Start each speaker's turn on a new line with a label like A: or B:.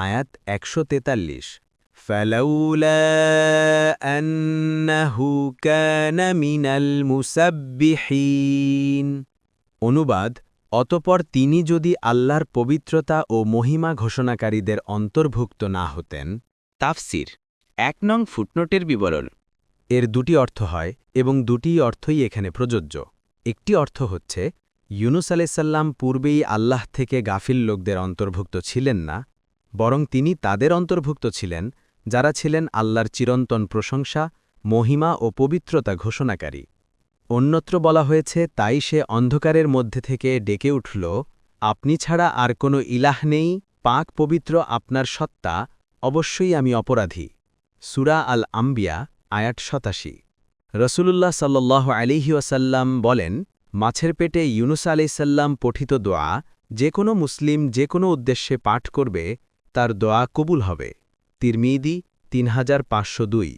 A: আয়াত ১৪৩ ফালাউলা আন্নাহু কানা মিনাল মুসাব্বিহিন। অনুবাদ, অতঃপর তিনি যদি আল্লাহর পবিত্রতা ও মহিমা ঘোষণাকারীদের অন্তর্ভুক্ত না হতেন।
B: তাফসির ১ নং ফুটনোটের বিবরণ।
A: এর দুটি অর্থ হয় এবং দুটি অর্থই এখানে প্রযোজ্য। একটি অর্থ হচ্ছে ইউনুস আলাইসাল্লাম পূর্বেই আল্লাহ থেকে গাফিল লোকদের অন্তর্ভুক্ত ছিলেন না, বরং তিনি তাদের অন্তর্ভুক্ত ছিলেন যারা ছিলেন আল্লাহর চিরন্তন প্রশংসা, মহিমা ও পবিত্রতা ঘোষণাকারী। অন্যত্র বলা হয়েছে, তাই সে অন্ধকারের মধ্যে থেকে ডেকে উঠল, আপনি ছাড়া আর কোনো ইলাহ নেই, পাক পবিত্র আপনার সত্তা, অবশ্যই আমি অপরাধী। সূরা আল আম্বিয়া আয়াত ৮৭। রসুলুল্লাহ সাল্লাল্লাহু আলাইহি ওয়াসাল্লাম বলেন, মাছের পেটে ইউনুস আলাইসাল্লাম পঠিত দোয়া যে কোনো মুসলিম যে কোনো উদ্দেশ্যে পাঠ করবে তার দোয়া কবুল হবে। তিরমিজি ৩৫০২।